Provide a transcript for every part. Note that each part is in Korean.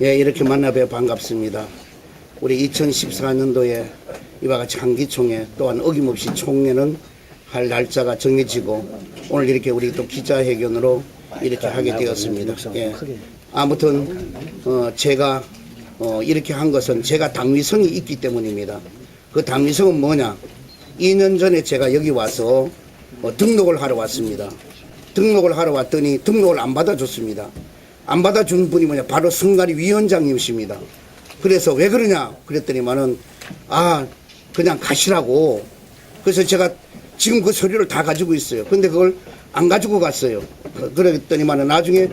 예, 이렇게 만나뵈어 반갑습니다. 우리 2014년도에 이와 같이 한기총회 또한 어김없이 총회는 할 날짜가 정해지고 오늘 이렇게 우리 또 기자회견으로 이렇게 하게 되었습니다. 예. 아무튼 제가 이렇게 한 것은 제가 당위성이 있기 때문입니다. 그 당위성은 뭐냐? 2년 전에 제가 여기 와서 등록을 하러 왔습니다. 등록을 하러 왔더니 등록을 안 받아줬습니다. 안 받아준 분이 뭐냐? 바로 성가리 위원장님이십니다. 그래서 왜 그러냐? 그랬더니만은 그냥 가시라고. 그래서 제가 지금 그 서류를 다 가지고 있어요. 근데 그걸 안 가지고 갔어요. 그랬더니만은 나중에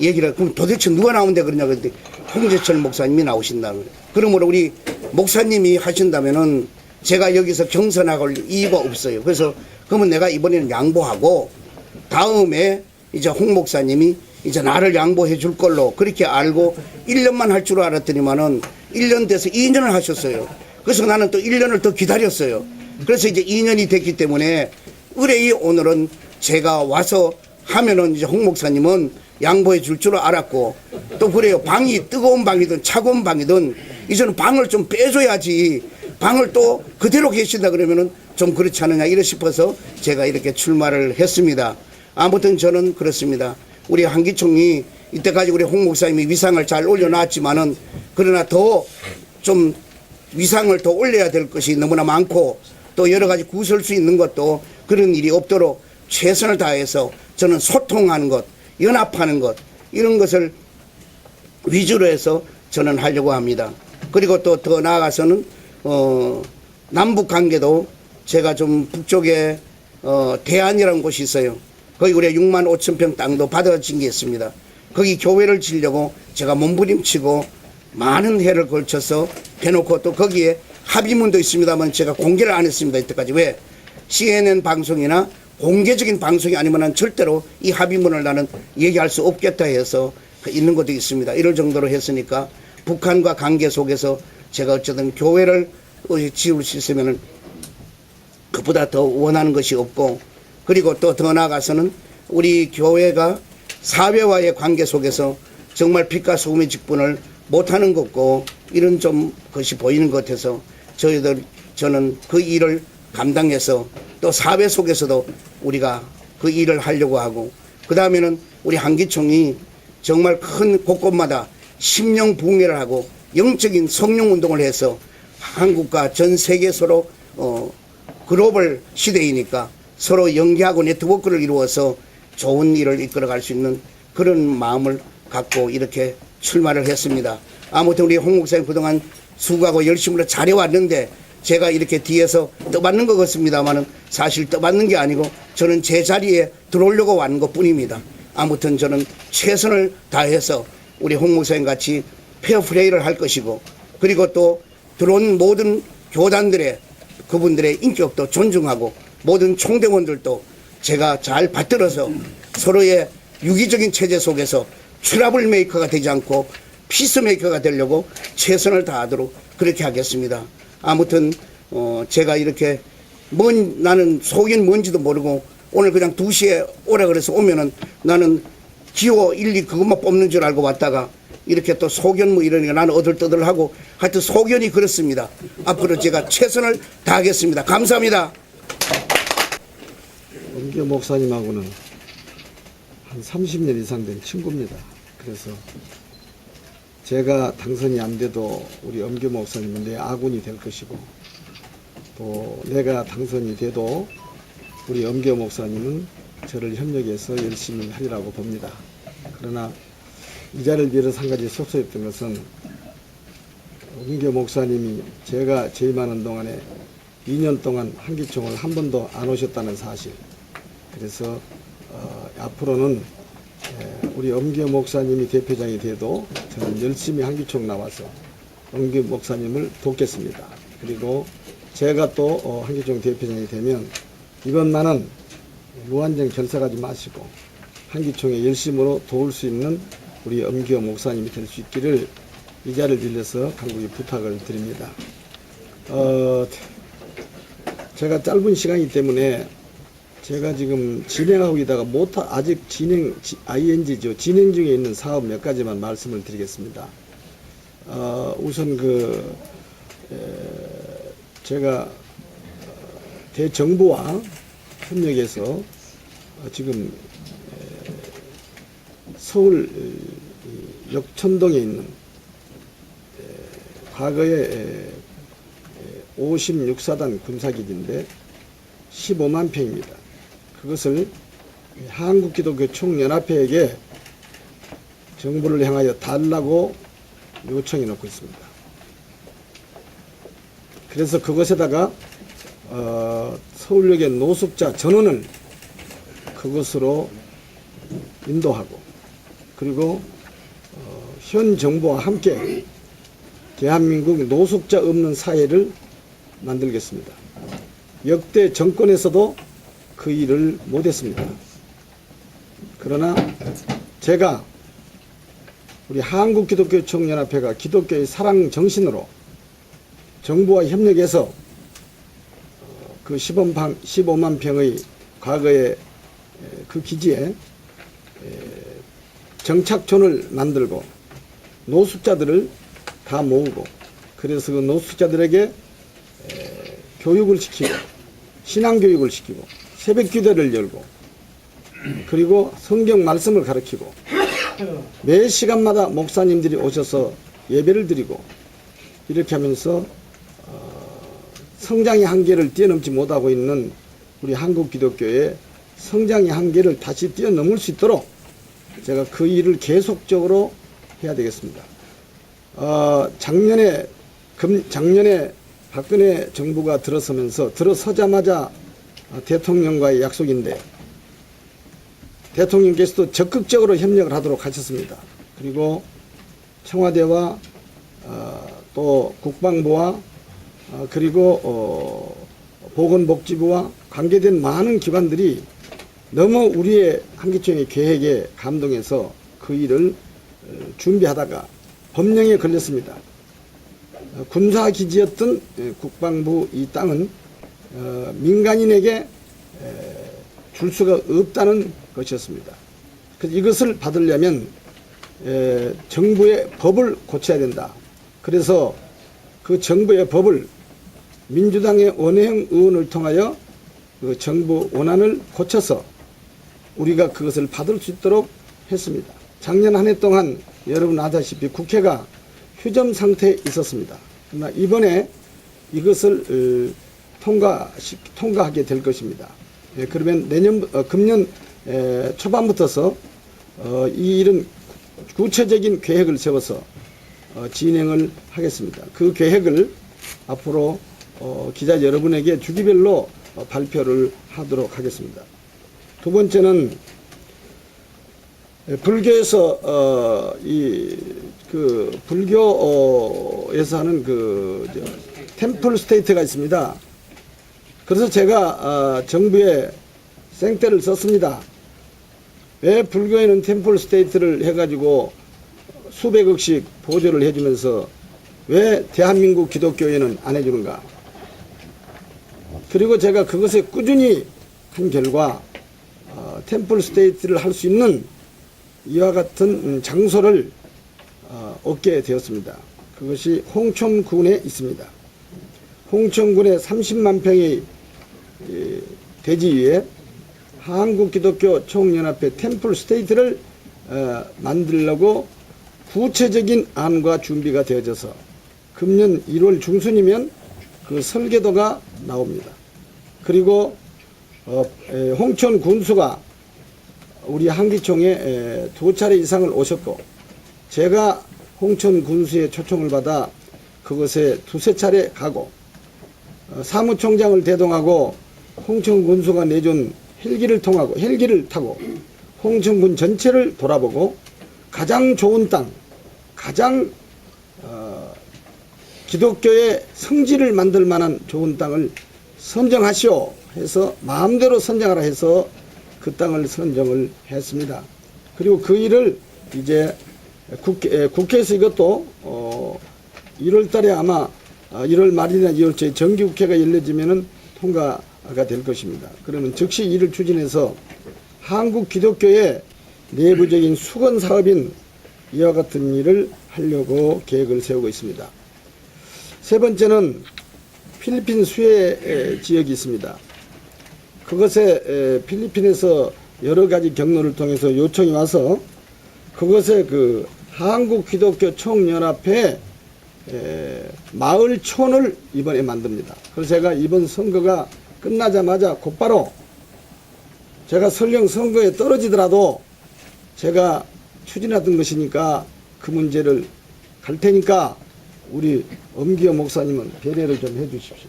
얘기를, 그럼 도대체 누가 나온대 그러냐? 그랬더니 홍재철 목사님이 나오신다는 거예요. 그러므로 우리 목사님이 하신다면은 제가 여기서 경선할 이유가 없어요. 그래서 그러면 내가 이번에는 양보하고 다음에 이제 홍 목사님이 이제 나를 양보해 줄 걸로 그렇게 알고 1년만 할 줄 알았더니만은 1년 돼서 2년을 하셨어요. 그래서 나는 또 1년을 더 기다렸어요. 그래서 이제 2년이 됐기 때문에 의뢰이 오늘은 제가 와서 하면은 이제 홍 목사님은 양보해 줄 줄 알았고 또 그래요. 방이 뜨거운 방이든 차가운 방이든 이제는 방을 좀 빼줘야지 방을 또 그대로 계신다 그러면은 좀 그렇지 않느냐 이래 싶어서 제가 이렇게 출마를 했습니다. 아무튼 저는 그렇습니다. 우리 한기총이 이때까지 우리 홍 목사님이 위상을 잘 올려놨지만은 그러나 더 좀 위상을 더 올려야 될 것이 너무나 많고 또 여러 가지 구설 수 있는 것도 그런 일이 없도록 최선을 다해서 저는 소통하는 것, 연합하는 것 이런 것을 위주로 해서 저는 하려고 합니다. 그리고 또 더 나아가서는 남북 관계도 제가 좀 북쪽에 대안이라는 곳이 있어요. 거기 우리가 6만 5천 평 땅도 받아진 게 있습니다. 거기 교회를 지려고 제가 몸부림치고 많은 해를 걸쳐서 해놓고 또 거기에 합의문도 있습니다만 제가 공개를 안 했습니다. 이때까지. 왜? CNN 방송이나 공개적인 방송이 아니면 절대로 이 합의문을 나는 얘기할 수 없겠다 해서 있는 것도 있습니다. 이럴 정도로 했으니까 북한과 관계 속에서 제가 어쨌든 교회를 지을 수 있으면 그보다 더 원하는 것이 없고 그리고 또 더 나아가서는 우리 교회가 사회와의 관계 속에서 정말 빛과 소금의 직분을 못하는 것고 이런 좀 것이 보이는 것 같아서 저는 그 일을 감당해서 또 사회 속에서도 우리가 그 일을 하려고 하고 그 다음에는 우리 한기총이 정말 큰 곳곳마다 심령붕괴를 하고 영적인 성령운동을 해서 한국과 전 세계 서로 글로벌 시대이니까 서로 연계하고 네트워크를 이루어서 좋은 일을 이끌어갈 수 있는 그런 마음을 갖고 이렇게 출마를 했습니다. 아무튼 우리 홍 목사님 그동안 수고하고 열심으로 잘해왔는데 제가 이렇게 뒤에서 떠받는 것 같습니다만은 사실 떠받는 게 아니고 저는 제 자리에 들어오려고 왔는 것 뿐입니다. 아무튼 저는 최선을 다해서 우리 홍 목사님 같이 페어플레이를 할 것이고 그리고 또 들어온 모든 교단들의 그분들의 인격도 존중하고 모든 총대원들도 제가 잘 받들어서 서로의 유기적인 체제 속에서 트러블 메이커가 되지 않고 피스메이커가 되려고 최선을 다하도록 그렇게 하겠습니다. 아무튼 제가 이렇게 나는 속인 뭔지도 모르고 오늘 그냥 2시에 오라 그래서 오면은 나는 기호 1, 2 그것만 뽑는 줄 알고 왔다가 이렇게 또 소견 뭐 이러니까 나는 어들떠들하고 하여튼 소견이 그렇습니다. 앞으로 제가 최선을 다하겠습니다. 감사합니다. 엄교 목사님하고는 한 30년 이상 된 친구입니다. 그래서 제가 당선이 안 돼도 우리 엄교 목사님은 내 아군이 될 것이고 또 내가 당선이 돼도 우리 엄교 목사님은 저를 협력해서 열심히 하리라고 봅니다. 그러나 이 자리를 빌어서 한 가지 속상했던 것은 엄교 목사님이 제가 재임하는 동안에 2년 동안 한기총을 한 번도 안 오셨다는 사실. 그래서 앞으로는 우리 엄교 목사님이 대표장이 돼도 저는 열심히 한기총 나와서 엄교 목사님을 돕겠습니다. 그리고 제가 또 한기총 대표장이 되면 이것만은 무한정 결석하지 마시고 한기총에 열심으로 도울 수 있는 우리 엄교 목사님이 될 수 있기를 이 자리를 빌려서 간곡히 부탁을 드립니다. 제가 짧은 시간이기 때문에 제가 지금 진행하고 있다가 아직 진행 중에 있는 사업 몇 가지만 말씀을 드리겠습니다. 우선 제가 대정부와 협력해서 지금 서울 역천동에 있는 과거에 56사단 군사기지인데 15만 평입니다. 그것을 한국기독교 총연합회에게 정부를 향하여 달라고 요청해 놓고 있습니다. 그래서 그것에다가 서울역의 노숙자 전원을 그것으로 인도하고, 그리고 현 정부와 함께 대한민국 노숙자 없는 사회를 만들겠습니다. 역대 정권에서도 그 일을 못했습니다. 그러나 제가 우리 한국기독교총연합회가 기독교의 사랑 정신으로 정부와 협력해서 그 15만 평의 과거의 그 기지에 정착촌을 만들고 노숙자들을 다 모으고, 그래서 그 노숙자들에게 교육을 시키고 신앙교육을 시키고 새벽기도를 열고, 그리고 성경 말씀을 가르치고 매 시간마다 목사님들이 오셔서 예배를 드리고, 이렇게 하면서 성장의 한계를 뛰어넘지 못하고 있는 우리 한국 기독교의 성장의 한계를 다시 뛰어넘을 수 있도록 제가 그 일을 계속적으로 해야 되겠습니다. 작년에 박근혜 정부가 들어서자마자 대통령과의 약속인데, 대통령께서도 적극적으로 협력을 하도록 하셨습니다. 그리고 청와대와 또 국방부와 그리고 보건복지부와 관계된 많은 기관들이 너무 우리의 한기총의 계획에 감동해서 그 일을 준비하다가 법령에 걸렸습니다. 군사기지였던 국방부 이 땅은 민간인에게 줄 수가 없다는 것이었습니다. 그래서 이것을 받으려면 정부의 법을 고쳐야 된다. 그래서 그 정부의 법을 민주당의 원혜영 의원을 통하여 그 정부 원안을 고쳐서 우리가 그것을 받을 수 있도록 했습니다. 작년 한 해 동안 여러분 아다시피 국회가 휴점 상태에 있었습니다. 그러나 이번에 이것을 통과하게 될 것입니다. 그러면 금년 초반부터서 이 일은 구체적인 계획을 세워서 진행을 하겠습니다. 그 계획을 앞으로 기자 여러분에게 주기별로 발표를 하도록 하겠습니다. 두 번째는 불교에서 불교에서 하는 템플 스테이트가 있습니다. 그래서 제가 정부에 생떼를 썼습니다. 왜 불교에는 템플 스테이트를 해가지고 수백억씩 보조를 해주면서 왜 대한민국 기독교에는 안 해주는가? 그리고 제가 그것에 꾸준히 한 결과 템플 스테이트를 할 수 있는 이와 같은 장소를 얻게 되었습니다. 그것이 홍천군에 있습니다. 홍천군에 30만 평의 대지 위에 한국기독교 총연합회 템플 스테이트를 만들려고 구체적인 안과 준비가 되어져서 금년 1월 중순이면 그 설계도가 나옵니다. 그리고 홍천 군수가 우리 한기총에 2차례 이상을 오셨고, 제가 홍천 군수의 초청을 받아 그것에 2~3차례 가고, 사무총장을 대동하고 홍천 군수가 내준 헬기를 타고 홍천군 전체를 돌아보고 가장 좋은 땅, 가장 기독교의 성지를 만들 만한 좋은 땅을 선정하시오 해서 마음대로 선정하라 해서 그 땅을 선정을 했습니다. 그리고 그 일을 이제 국회에서 이것도 1월 달에 아마 1월 말이나 2월초에 정기국회가 열려지면은 통과가 될 것입니다. 그러면 즉시 이를 추진해서 한국 기독교의 내부적인 수건 사업인 이와 같은 일을 하려고 계획을 세우고 있습니다. 세 번째는 필리핀 수해 지역이 있습니다. 그것에 필리핀에서 여러 가지 경로를 통해서 요청이 와서 그것에 그 한국기독교 총연합회 마을촌을 이번에 만듭니다. 그래서 제가 이번 선거가 끝나자마자 곧바로 제가 설령 선거에 떨어지더라도 제가 추진하던 것이니까 그 문제를 갈 테니까 우리 엄기호 목사님은 배려를 좀 해주십시오.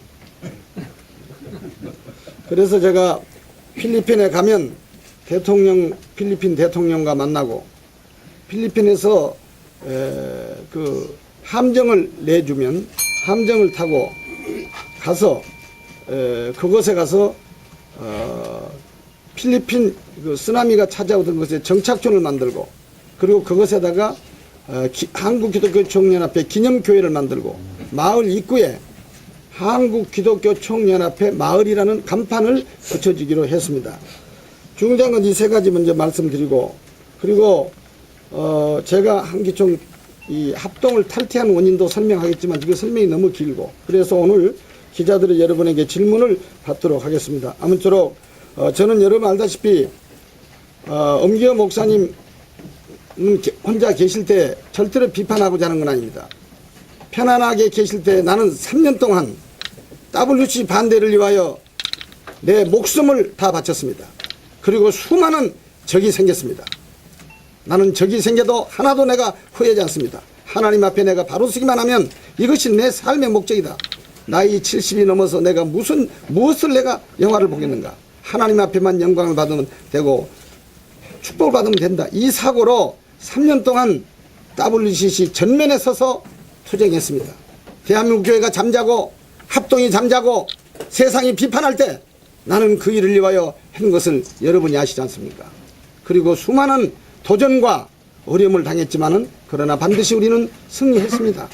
그래서 제가 필리핀에 가면 필리핀 대통령과 만나고 필리핀에서 그 함정을 내주면 함정을 타고 가서 그곳에 가서 필리핀 그 쓰나미가 찾아오던 곳에 정착촌을 만들고 그리고 그것에다가 한국기독교 총연합회 기념교회를 만들고 마을 입구에 한국기독교 총연합회 마을이라는 간판을 붙여주기로 했습니다. 중요한 건 이 세 가지 먼저 말씀드리고 그리고 제가 한기총 이 합동을 탈퇴한 원인도 설명하겠지만 그 설명이 너무 길고 그래서 오늘 기자들의 여러분에게 질문을 받도록 하겠습니다. 아무쪼록 저는 여러분 알다시피 엄기호 목사님 혼자 계실 때 절대로 비판하고자 하는 건 아닙니다. 편안하게 계실 때 나는 3년 동안 WC 반대를 위하여 내 목숨을 다 바쳤습니다. 그리고 수많은 적이 생겼습니다. 나는 적이 생겨도 하나도 내가 후회하지 않습니다. 하나님 앞에 내가 바로 서기만 하면 이것이 내 삶의 목적이다. 나이 70이 넘어서 내가 무엇을 내가 영화를 보겠는가. 하나님 앞에만 영광을 받으면 되고 축복을 받으면 된다. 이 사고로 3년 동안 WCC 전면에 서서 투쟁했습니다. 대한민국 교회가 잠자고 합동이 잠자고 세상이 비판할 때 나는 그 일을 위하여 한 것을 여러분이 아시지 않습니까? 그리고 수많은 도전과 어려움을 당했지만은 그러나 반드시 우리는 승리했습니다.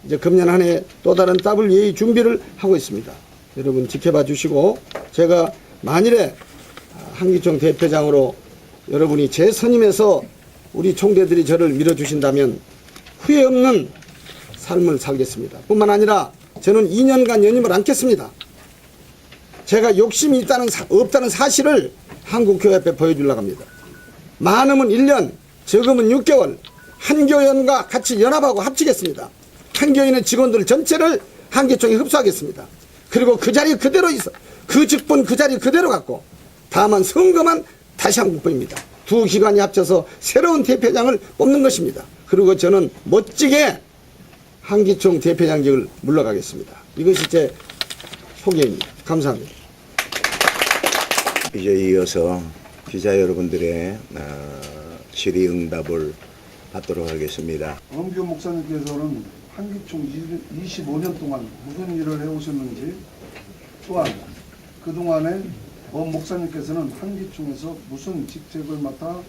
이제 금년 한 해 또 다른 WA 준비를 하고 있습니다. 여러분 지켜봐 주시고 제가 만일에 한기총 대표장으로 여러분이 제 선임해서 우리 총대들이 저를 밀어주신다면 후회 없는 삶을 살겠습니다. 뿐만 아니라 저는 2년간 연임을 않겠습니다. 제가 욕심이 없다는 사실을 한국교회 앞에 보여주려고 합니다. 많으면 1년, 적으면 6개월 한 교연과 같이 연합하고 합치겠습니다. 한 교인의 직원들 전체를 한기총에 흡수하겠습니다. 그리고 그 자리 그대로 있어 그 직분 그 자리 그대로 갖고 다만 선거만 다시 한국보입니다. 두 기관이 합쳐서 새로운 대표장을 뽑는 것입니다. 그리고 저는 멋지게 한기총 대표장직을 물러가겠습니다. 이것이 제 소개입니다. 감사합니다. 이제 이어서 기자 여러분들의 질의응답을 받도록 하겠습니다. 엄기호 목사님께서는 한기총 25년 동안 무슨 일을 해오셨는지 또한 그동안에 엄 목사님께서는 한기총에서 무슨 직책을 맡아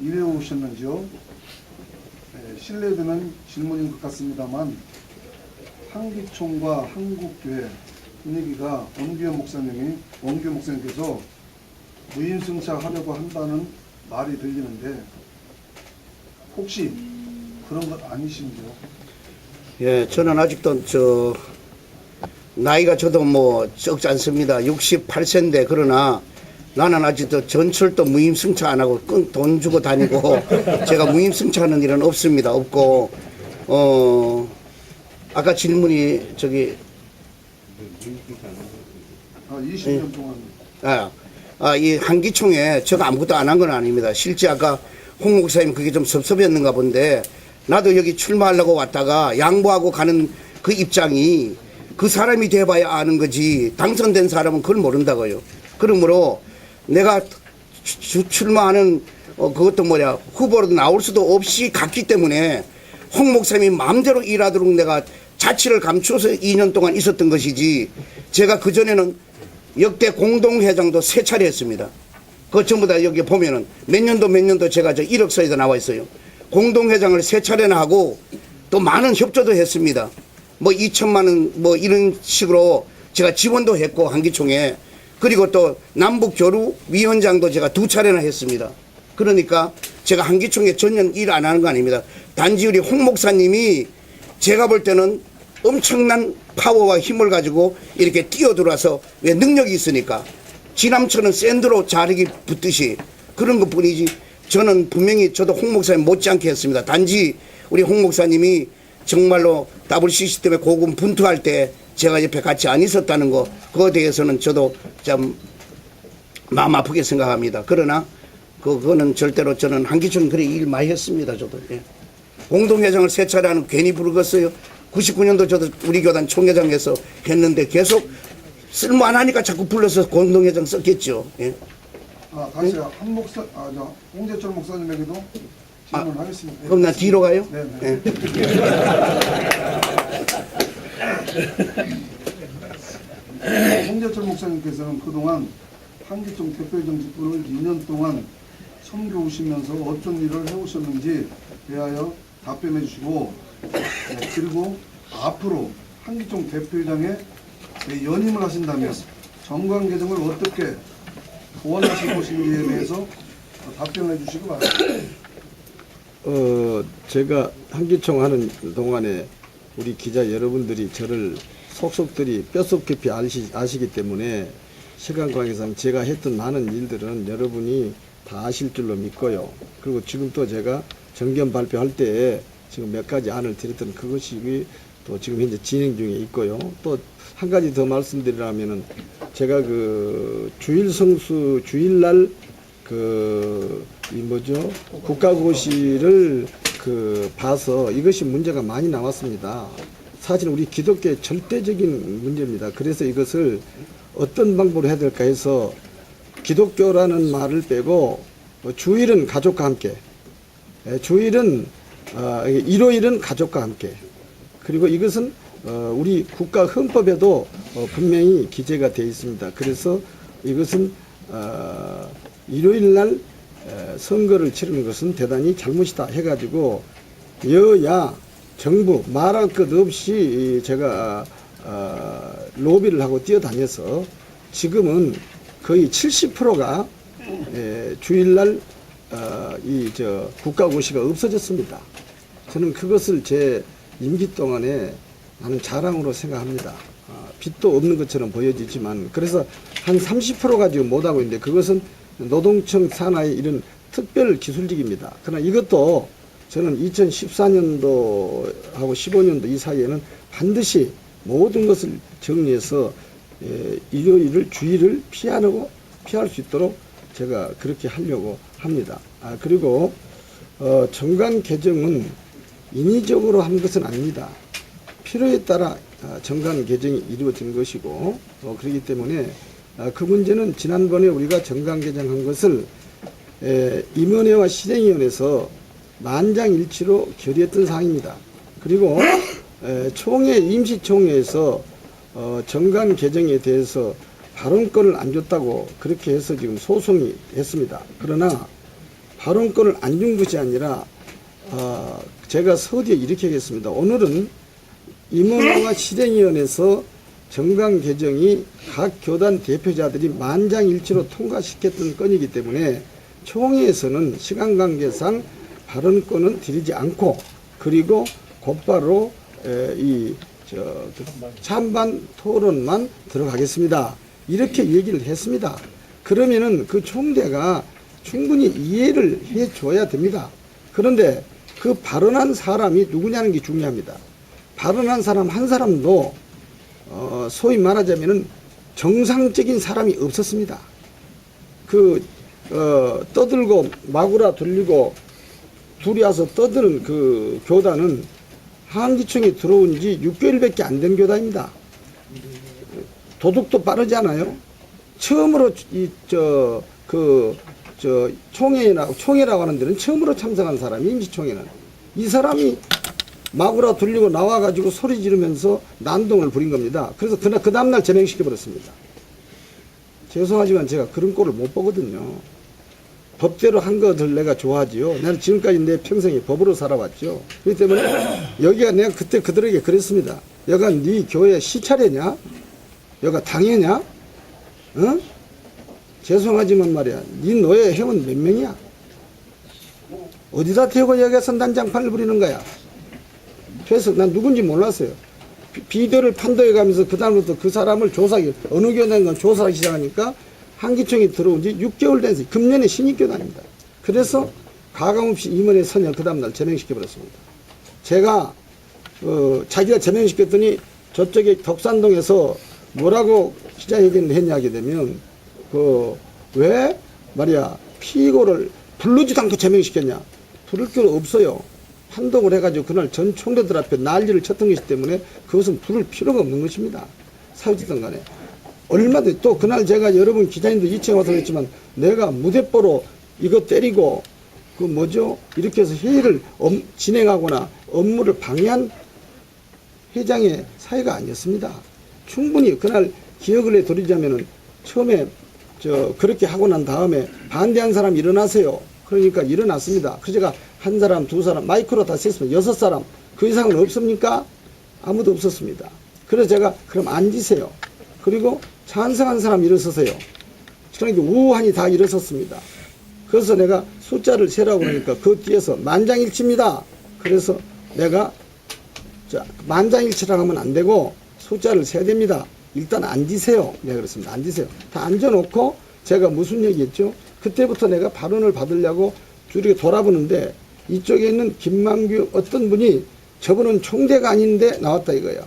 일해오셨는지요. 신뢰되는 질문인 것 같습니다만 한기총과 한국교회 분위기가 엄기호 목사님께서 무임승차하려고 한다는 말이 들리는데 혹시 그런 것 아니신지요? 예, 저는 아직도 나이가 저도 뭐 적지 않습니다. 68세인데 그러나 나는 아직도 전철도 무임승차 안 하고 끙 돈 주고 다니고 제가 무임승차하는 일은 없습니다. 없고 아까 질문이 20년 동안 이 한기총에 제가 아무것도 안 한 건 아닙니다. 실제 아까 홍 목사님 그게 좀 섭섭했는가 본데 나도 여기 출마하려고 왔다가 양보하고 가는 그 입장이 그 사람이 돼봐야 아는 거지 당선된 사람은 그걸 모른다고요. 그러므로 내가 출마하는 그것도 후보로 나올 수도 없이 갔기 때문에 홍 목사님이 마음대로 일하도록 내가 자치를 감추어서 2년 동안 있었던 것이지 제가 그전에는 역대 공동회장도 3차례 했습니다. 그거 전부 다 여기 보면은 몇 년도 제가 저 이력서에도 나와 있어요. 공동회장을 3차례나 하고 또 많은 협조도 했습니다. 2천만 원 이런 식으로 제가 지원도 했고 한기총에 그리고 또 남북교류위원장도 제가 2차례나 했습니다. 그러니까 제가 한기총에 전혀 일 안 하는 거 아닙니다. 단지 우리 홍 목사님이 제가 볼 때는 엄청난 파워와 힘을 가지고 이렇게 뛰어들어와서 왜 능력이 있으니까 지남처는 샌드로 자르기 붙듯이 그런 것 뿐이지 저는 분명히 저도 홍 목사님 못지않게 했습니다. 단지 우리 홍 목사님이 정말로 WCC 때문에 고군 분투할 때 제가 옆에 같이 안 있었다는 거 그거에 대해서는 저도 참 마음 아프게 생각합니다. 그러나 그거는 절대로 저는 한기총 그래 일 많이 했습니다. 저도. 예. 공동회장을 세 차례 하는 괜히 부르겠어요. 99년도 저도 우리 교단 총회장에서 했는데 계속 쓸모 안 하니까 자꾸 불러서 공동회장 썼겠죠. 예. 다시 한 목사, 홍재철 목사님에게도 질문하겠습니다. 그럼 나 뒤로 가요? 네. 홍재철 목사님께서는 그동안 한기총 대표회장 직분을 2년 동안 섬겨오시면서 어떤 일을 해오셨는지 대하여 답변해 주시고, 그리고 앞으로 한기총 대표회장에 연임을 하신다면 정관 개정을 어떻게 보완하실 것인지에 대해서 답변해 주시기 바랍니다. 제가 한기총 하는 동안에 우리 기자 여러분들이 저를 속속들이 뼛속 깊이 아시기 때문에 시간 관계상 제가 했던 많은 일들은 여러분이 다 아실 줄로 믿고요. 그리고 지금 또 제가 정견 발표할 때에 지금 몇 가지 안을 드렸던 그것이 또 지금 현재 진행 중에 있고요. 또 한 가지 더 말씀드리라면은 제가 그 주일날 국가고시를 봐서 이것이 문제가 많이 나왔습니다. 사실 우리 기독교의 절대적인 문제입니다. 그래서 이것을 어떤 방법으로 해야 될까 해서 기독교라는 말을 빼고 주일은 가족과 함께, 일요일은 가족과 함께, 그리고 이것은 우리 국가 헌법에도 분명히 기재가 되어 있습니다. 그래서 이것은 일요일 날 선거를 치르는 것은 대단히 잘못이다 해가지고 여야 정부 말할 것 없이 제가 로비를 하고 뛰어다녀서 지금은 거의 70%가 주일날 국가고시가 없어졌습니다. 저는 그것을 제 임기 동안에 나는 자랑으로 생각합니다. 빚도 없는 것처럼 보여지지만 그래서 한 30% 가지고 못하고 있는데 그것은 노동청 산하의 이런 특별 기술직입니다. 그러나 이것도 저는 2014년도하고 15년도 이 사이에는 반드시 모든 것을 정리해서 일요일을 주일을 피할 수 있도록 제가 그렇게 하려고 합니다. 그리고 정관 개정은 인위적으로 한 것은 아닙니다. 필요에 따라 정관 개정이 이루어진 것이고 그렇기 때문에 그 문제는 지난번에 우리가 정관 개정한 것을 임원회와 실행위원회에서 만장일치로 결의했던 사항입니다. 그리고 임시총회에서 정관 개정에 대해서 발언권을 안 줬다고 그렇게 해서 지금 소송이 했습니다. 그러나 발언권을 안 준 것이 아니라 제가 서두에 이렇게 하겠습니다. 오늘은 임원회와 실행위원회에서 정관 개정이 각 교단 대표자들이 만장일치로 통과시켰던 건이기 때문에 총회에서는 시간 관계상 발언권은 드리지 않고 그리고 곧바로 찬반 토론만 들어가겠습니다. 이렇게 얘기를 했습니다. 그러면은 그 총대가 충분히 이해를 해줘야 됩니다. 그런데 그 발언한 사람이 누구냐는 게 중요합니다. 발언한 사람 한 사람도 소위 말하자면은 정상적인 사람이 없었습니다. 떠들고 마구라 돌리고 둘이 와서 떠드는 그 교단은 한기총에 들어온 지 6개월밖에 안 된 교단입니다. 도둑도 빠르지 않아요? 처음으로 총회라고 하는 데는 처음으로 참석한 사람이 임시총회는 이 사람이 마구라 돌리고 나와가지고 소리 지르면서 난동을 부린 겁니다. 그래서 그 다음날 제명시켜버렸습니다. 죄송하지만 제가 그런 꼴을 못 보거든요. 법대로 한 것을 내가 좋아하지요. 나는 지금까지 내 평생에 법으로 살아왔죠. 그렇기 때문에 여기가 내가 그때 그들에게 그랬습니다. 여가 네 교회 시차례냐? 여가 당회냐? 죄송하지만 말이야. 네 노예 회원 몇 명이야? 어디다 대고 여기서 난장판을 부리는 거야. 그래서 난 누군지 몰랐어요. 비대를 판도해 가면서 그다음부터 그 사람을 조사하기, 어느 교단인 건 조사하기 시작하니까 한기총이 들어온 지 6개월 됐어요. 금년에 신입 교단입니다. 그래서 가감없이 임원회 선열 그 다음날 제명시켜버렸습니다. 제가 자기가 제명시켰더니 저쪽에 덕산동에서 뭐라고 기자회견을 했냐 하게 되면 왜 말이야 피고를 부르지도 않고 제명시켰냐. 부를 게 없어요. 한동을 해가지고 그날 전 총대들 앞에 난리를 쳤던 것이기 때문에 그것은 부를 필요가 없는 것입니다. 사회지든 간에. 얼마든지 또 그날 제가 여러분 기자님도 2층에 와서 그랬지만 내가 무대뽀로 이거 때리고 이렇게 해서 회의를 진행하거나 업무를 방해한 회장의 사회가 아니었습니다. 충분히 그날 기억을 해 드리자면은 처음에 그렇게 하고 난 다음에 반대한 사람이 일어나세요. 그러니까 일어났습니다. 그래서 제가 한 사람, 두 사람, 마이크로 다 셌습니다. 6사람. 그 이상은 없습니까? 아무도 없었습니다. 그래서 제가 그럼 앉으세요. 그리고 찬성한 사람 일어서세요. 그러니까 우한이 다 일어섰습니다. 그래서 내가 숫자를 세라고 그러니까 그 뒤에서 만장일치입니다. 그래서 내가 만장일치라고 하면 안 되고 숫자를 세야 됩니다. 일단 앉으세요. 내가 그랬습니다. 앉으세요. 다 앉아놓고 제가 무슨 얘기했죠? 그때부터 내가 발언을 받으려고 줄이 돌아보는데 이쪽에 있는 김만규 어떤 분이 저분은 총대가 아닌데 나왔다 이거야.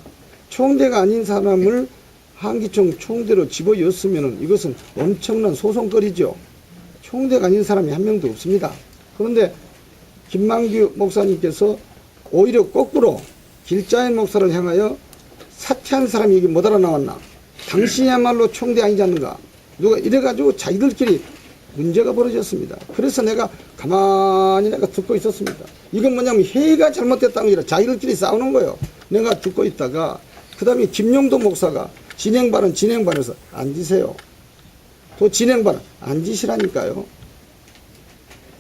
총대가 아닌 사람을 한기총 총대로 집어넣었으면 이것은 엄청난 소송거리죠. 총대가 아닌 사람이 한 명도 없습니다. 그런데 김만규 목사님께서 오히려 거꾸로 길자연 목사를 향하여 사퇴한 사람이 여기 못 알아나왔나. 당신이야말로 총대 아니지 않는가. 누가 이래가지고 자기들끼리 문제가 벌어졌습니다. 그래서 내가 가만히 내가 듣고 있었습니다. 이건 뭐냐면 회의가 잘못됐다는 게 아니라 자기들끼리 싸우는 거예요. 내가 듣고 있다가 그 다음에 김용도 목사가 진행반에서 앉으세요. 또 진행발언 앉으시라니까요.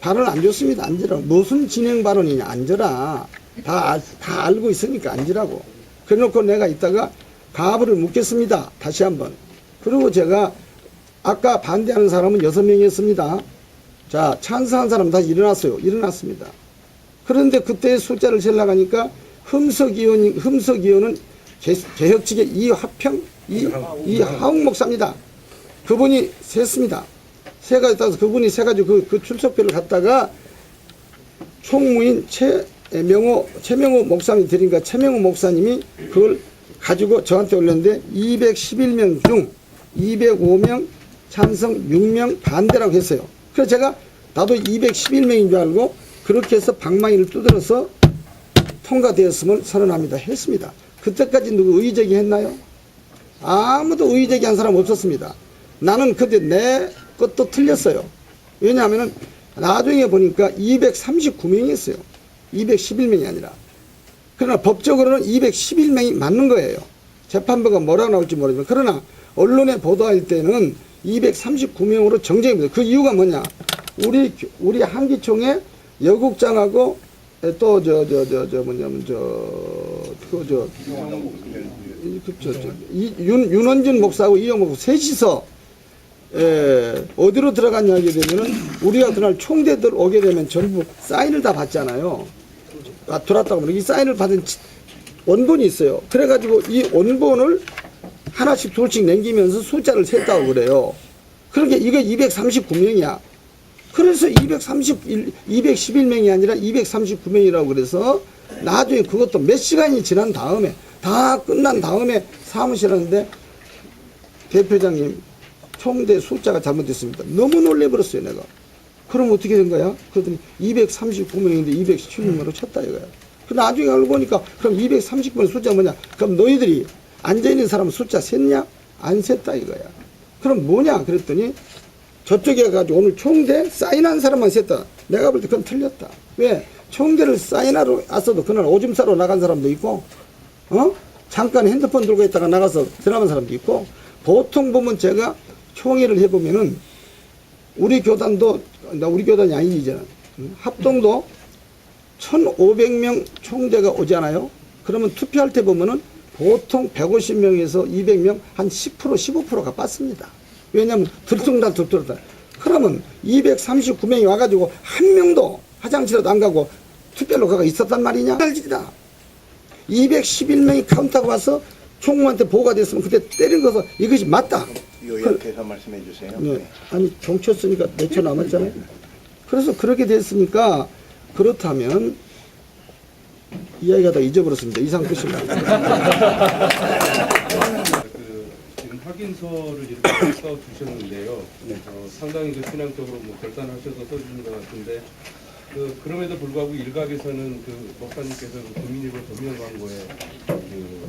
발언 안 줬습니다. 앉으라. 무슨 진행발언이냐. 앉으라. 다 알고 있으니까 앉으라고. 그래놓고 내가 이따가 가부를 묻겠습니다. 다시 한번. 그리고 제가 아까 반대하는 사람은 6명이었습니다. 자, 찬성한 사람 다시 일어났어요. 일어났습니다. 그런데 그때 숫자를 세려고 하니까 흠석위원은 개혁 측의 이하웅 목사입니다. 그분이 셌습니다. 세가지고 따라서 그분이 세가지고 그 출석표를 갖다가 총무인 최명호 목사님이 드리니까 최명호 목사님이 그걸 가지고 저한테 올렸는데 211명 중 205명 찬성 6명 반대라고 했어요. 그래서 제가 나도 211명인 줄 알고 그렇게 해서 방망이를 두드려서 통과되었음을 선언합니다. 했습니다. 그때까지 누구 의제기 했나요? 아무도 의제기한 사람 없었습니다. 나는 그때 내 것도 틀렸어요. 왜냐하면 나중에 보니까 239명이었어요. 211명이 아니라. 그러나 법적으로는 211명이 맞는 거예요. 재판부가 뭐라고 나올지 모르지만. 그러나 언론에 보도할 때는 239명으로 정정입니다. 그 이유가 뭐냐. 우리 한기총의 여국장하고 또 윤원준 목사하고 이영목 목사 셋이서 어디로 들어갔냐 하게 되면은 우리가 그날 총대들 오게 되면 전부 사인을 다 받잖아요. 들어왔다고 하면 이 사인을 받은 원본이 있어요. 그래가지고 이 원본을 하나씩 둘씩 남기면서 숫자를 셌다고 그래요. 그러니까 이게 239명이야. 그래서 211명이 아니라 239명이라고 그래서 나중에 그것도 몇 시간이 지난 다음에 다 끝난 다음에 사무실 하는데 대표장님 총대 숫자가 잘못됐습니다. 너무 놀래버렸어요 내가. 그럼 어떻게 된 거야? 그랬더니 239명인데 216명으로 쳤다 이거야. 나중에 알고 보니까 그럼 239명 숫자 뭐냐? 그럼 너희들이 앉아있는 사람은 숫자 셌냐? 안 셌다 이거야. 그럼 뭐냐? 그랬더니 저쪽에 가지고 오늘 총대 사인한 사람만 셌다. 내가 볼 때 그건 틀렸다. 왜? 총대를 사인하러 왔어도 그날 오줌 싸러 나간 사람도 있고 잠깐 핸드폰 들고 있다가 나가서 들어간 사람도 있고 보통 보면 제가 총회를 해보면은 우리 교단이 아니잖아. 합동도 1,500명 총대가 오잖아요. 그러면 투표할 때 보면은 보통 150명에서 200명 한 10% 15%가 빠집니다. 왜냐하면 들통다. 그러면 239명이 와가지고 한 명도 화장실에도 안 가고 투표로 그가 있었단 말이냐? 날지다. 211명이 카운터가 와서 총무한테 보고가 됐으면 그때 때린 것은 이것이 맞다. 요약해서 말씀해 주세요. 네. 아니 종쳤으니까 몇 초 남았잖아요. 그래서 그렇게 됐으니까 그렇다면 이야기가 다 잊어버렸습니다. 이상 끝입니다. 지금 확인서를 이렇게 써 주셨는데요. 상당히 그 신앙적으로 뭐 결단하셔서 써주신 것 같은데 그럼에도 불구하고 일각에서는 그 목사님께서 그 국민일보 도면 광고에 그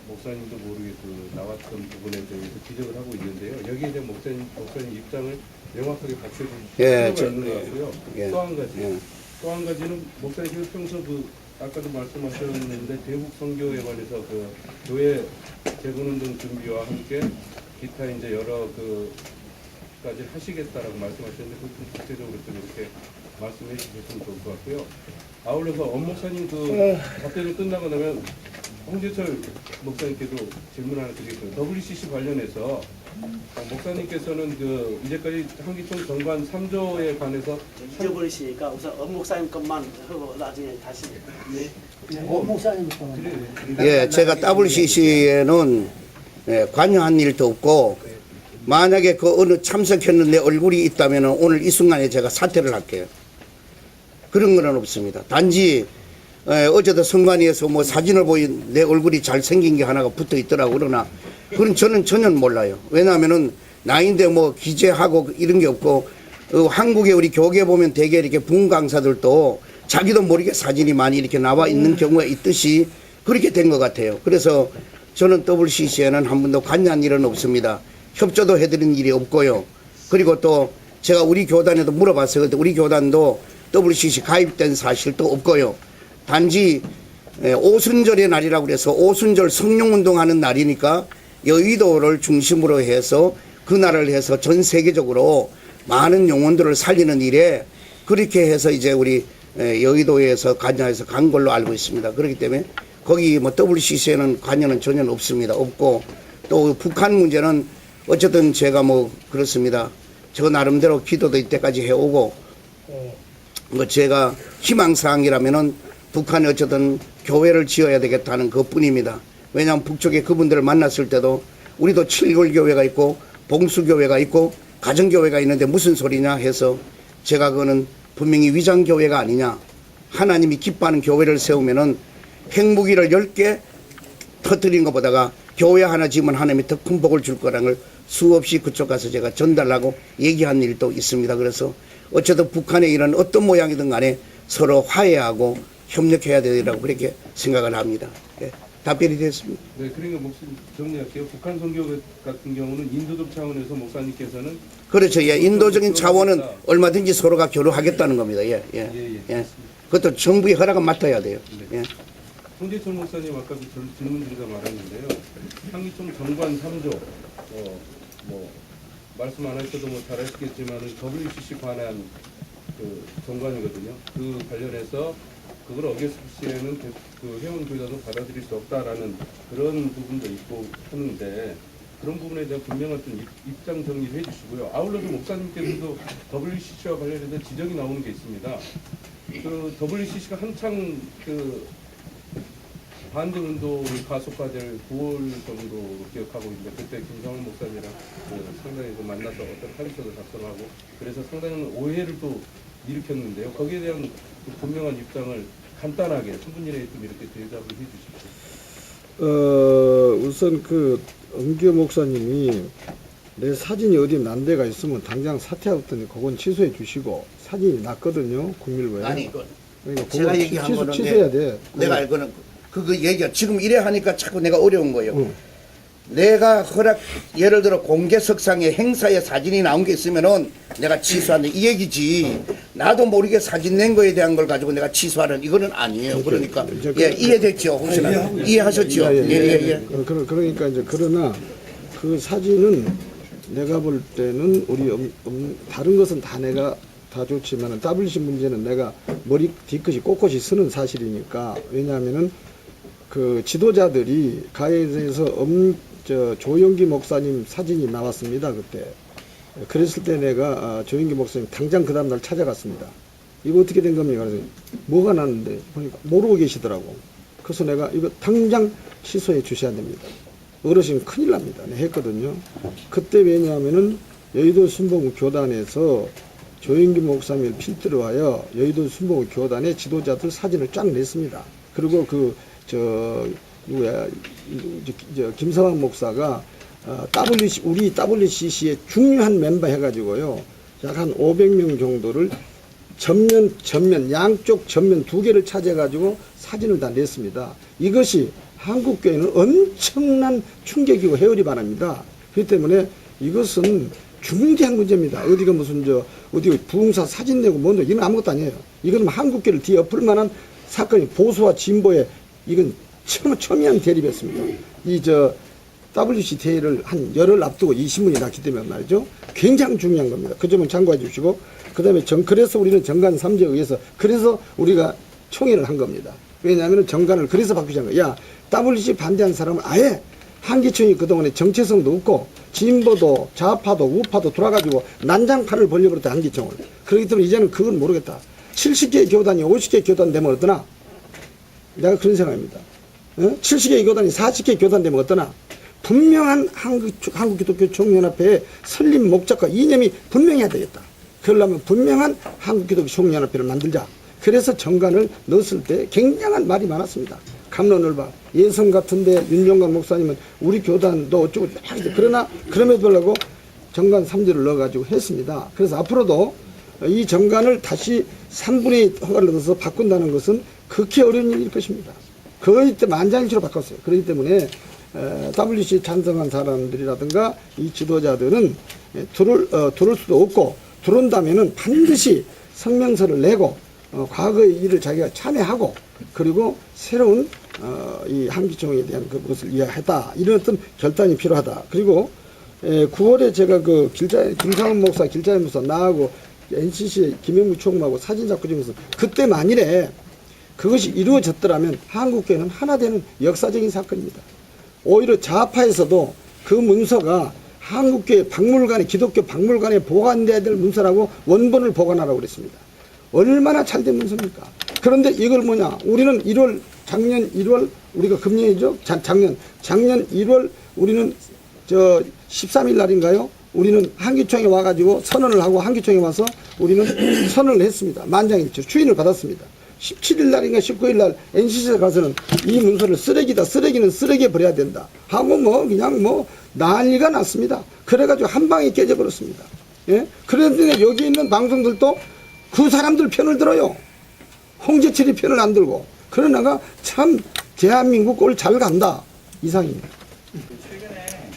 목사님도 모르게 그 나왔던 부분에 대해서 지적을 하고 있는데요. 여기에 대한 목사님 입장을 명확하게 밝혀주실 예, 필요가 있는 것 같고요. 예. 또 한 가지, 예. 또 한 가지는 목사님께서 평소 그 아까도 말씀하셨는데 대북 선교에 관해서 그 교회 재건운동 준비와 함께 기타 이제 여러 까지 하시겠다라고 말씀하셨는데 그좀 구체적으로 좀 이렇게 말씀해 주셨으면 좋을 것 같고요. 아울러서 엄 목사님 그 답변이 끝나고 나면 홍재철 목사님께도 질문 하나 드리겠습니다. WCC 관련해서 목사님께서는 그 이제까지 한기총 정관 3조에 관해서 잊어버리시니까 우선 엄 목사님 것만 하고 나중에 다시 예, 제가 WCC에는 관여한 일도 없고 만약에 그 어느 참석했는데 얼굴이 있다면 오늘 이 순간에 제가 사퇴를 할게요. 그런 건 없습니다. 단지 어제도 선관위에서 뭐 사진을 보인 내 얼굴이 잘생긴 게 하나가 붙어 있더라고 그러나 그건 저는 전혀 몰라요. 왜냐하면은 나인데 뭐 기재하고 이런 게 없고 한국에 우리 교계 보면 대개 이렇게 분 강사들도 자기도 모르게 사진이 많이 이렇게 나와 있는 경우가 있듯이 그렇게 된 것 같아요. 그래서 저는 WCC에는 한 번도 관여한 일은 없습니다. 협조도 해드린 일이 없고요. 그리고 또 제가 우리 교단에도 물어봤어요. 그때 우리 교단도 WCC 가입된 사실도 없고요. 단지 오순절의 날이라고 그래서 오순절 성령운동하는 날이니까 여의도를 중심으로 해서 그날을 해서 전 세계적으로 많은 영혼들을 살리는 일에 그렇게 해서 이제 우리 여의도에서 관여해서 간 걸로 알고 있습니다. 그렇기 때문에 거기 뭐 WCC에는 관여는 전혀 없습니다. 없고 또 북한 문제는 어쨌든 제가 뭐 그렇습니다. 저 나름대로 기도도 이때까지 해오고 뭐 제가 희망사항이라면은 북한에 어쨌든 교회를 지어야 되겠다는 그뿐입니다. 왜냐하면 북쪽에 그분들을 만났을 때도 우리도 칠골교회가 있고 봉수교회가 있고 가정교회가 있는데 무슨 소리냐 해서 제가 그거는 분명히 위장교회가 아니냐. 하나님이 기뻐하는 교회를 세우면은 핵무기를 10개 터뜨린 것보다가 교회 하나 지으면 하나님이 더 큰 복을 줄 거라는 걸 수없이 그쪽 가서 제가 전달하고 얘기한 일도 있습니다. 그래서 어쨌든 북한의 이런 어떤 모양이든 간에 서로 화해하고 협력해야 되리라고 그렇게 생각을 합니다. 예, 답변이 됐습니다. 네, 그러니까 목사님 정리할게요. 북한 선교 같은 경우는 인도적 차원에서 목사님께서는 그렇죠. 예, 인도적인 차원은 얼마든지 서로가 교류하겠다는 겁니다. 예, 예, 예. 그것도 정부의 허락은 맡아야 돼요. 예. 홍재철 목사님 아까 그 질문 드리다 말았는데요. 한기총 정관 3조 뭐 말씀 안 하셔도 뭐 잘 아시겠지만은 WCC 관한 그 정관이거든요. 그 관련해서 그걸 어겼을 시에는 그 회원교단도 받아들일 수 없다라는 그런 부분도 있고 하는데 그런 부분에 대한 분명한 좀 입장 정리를 해주시고요. 아울러서 목사님께서도 WCC와 관련해서 지적이 나오는 게 있습니다. 그 WCC가 한창 그 반대 운동이 가속화될 9월 정도로 기억하고 있는데 그때 김성환 목사님이랑 상당히 만나서 어떤 합의서도 작성하고 그래서 상당히 오해를 또 일으켰는데요. 거기에 대한 분명한 입장을 간단하게 3분 이내에 좀 이렇게 대답을 해주십시오. 우선 그 엄규 목사님이 내 사진이 어디 난 데가 있으면 당장 사퇴하더니 그건 취소해 주시고 사진이 났거든요. 국밀부에. 아니, 그러니까 제가 얘기한 거는 취소해야 돼. 내가 알고는 그거 얘기가 지금 이래 하니까 자꾸 내가 어려운 거예요. 내가 허락 예를 들어 공개석상에 행사에 사진이 나온 게 있으면은 내가 취소하는 이 얘기지. 나도 모르게 사진 낸 거에 대한 걸 가지고 내가 취소하는 이거는 아니에요. 그러니까 예, 이해됐죠, 혹시나 이해하셨죠? 예. 그러니까 이제 그러나 그 사진은 내가 볼 때는 우리 다른 것은 다 내가 다 좋지만은 WC 문제는 내가 머리 뒤끝이 꼿꼿이 쓰는 사실이니까. 왜냐하면은 그 지도자들이 가해에서 조영기 목사님 사진이 나왔습니다. 그때 그랬을 때 내가 조영기 목사님 당장 그 다음날 찾아갔습니다. 이거 어떻게 된 겁니까? 그래서 뭐가 났는데 보니까 모르고 계시더라고. 그래서 내가 이거 당장 취소해 주셔야 됩니다. 어르신 큰일 납니다. 네, 했거든요. 그때 왜냐하면은 여의도 순복음 교단에서 조영기 목사님을 필두로 하여 여의도 순복음 교단의 지도자들 사진을 쫙 냈습니다. 그리고 김서방 목사가 우리 WCC의 중요한 멤버 해가지고요. 약 한 500명 정도를 전면 양쪽 전면 2개를 차지해가지고 사진을 다 냈습니다. 이것이 한국교회는 엄청난 충격이고 해열이 바랍니다. 그렇기 때문에 이것은 중대한 문제입니다. 어디가 무슨 어디 부흥사 사진 내고 뭔데 이건 아무것도 아니에요. 이건 한국교회를 뒤엎을 만한 사건이 보수와 진보의 이건 첨예한 대립이었습니다. WC 대회를 한 열흘 앞두고 이 신문이 났기 때문에 말이죠. 굉장히 중요한 겁니다. 그 점은 참고해 주시고, 그 다음에 그래서 우리는 정관 3제에 의해서, 그래서 우리가 총회를 한 겁니다. 왜냐하면 정관을 그래서 바꾸자 한 거야. WC 반대한 사람은 아예 한기총이 그동안에 정체성도 없고, 진보도 좌파도 우파도 돌아가지고 난장판을 벌려버렸다, 한기총을. 그렇기 때문에 이제는 그건 모르겠다. 70개의 교단이 50개의 교단 되면 어떠나? 내가 그런 생각입니다. 70개의 교단이 40개의 교단 되면 어떠나? 분명한 한국기독교 총연합회의 설립 목적과 이념이 분명해야 되겠다. 그러려면 분명한 한국기독교 총연합회를 만들자. 그래서 정관을 넣었을 때 굉장한 말이 많았습니다. 갑론을봐. 예성 같은데 윤종관 목사님은 우리 교단도 어쩌고 그러나 그럼에도 불구하고 정관 3제를 넣어가지고 했습니다. 그래서 앞으로도 이 정관을 다시 3분의 2 허가를 넣어서 바꾼다는 것은 극히 어려운 일일 것입니다. 거의 만장일치로 바꿨어요. 그렇기 때문에 WC 찬성한 사람들이라든가 이 지도자들은 들을 수도 없고, 들어온다면은 반드시 성명서를 내고 과거의 일을 자기가 참여하고, 그리고 새로운 이 한기총에 대한 그것을 이해하다, 이런 어떤 결단이 필요하다. 그리고 9월에 제가 김상훈 목사, 길자연 목사 나하고 NCC 김영무 총무하고 사진 잡고 찍으면서, 그때 만일에 그것이 이루어졌더라면 한국교회는 하나 되는 역사적인 사건입니다. 오히려 좌파에서도 그 문서가 한국교회 박물관에, 기독교 박물관에 보관돼야 될 문서라고 원본을 보관하라고 그랬습니다. 얼마나 잘된 문서입니까? 그런데 이걸 우리는 작년 1월, 우리가 금년이죠? 작년 1월, 우리는 13일 날인가요? 우리는 한기총에 와가지고 선언을 하고, 한기총에 와서 우리는 선언을 했습니다. 만장일치로 추인을 받았습니다. 17일 날인가 19일 날 NCC에 가서는 이 문서를 쓰레기다, 쓰레기는 쓰레기에 버려야 된다 하고 그냥 난리가 났습니다. 그래가지고 한 방에 깨져버렸습니다. 예? 그런데 여기 있는 방송들도 그 사람들 편을 들어요. 홍재철이 편을 안 들고. 그러나가 참 대한민국 꼴 잘 간다 이상입니다. 최근에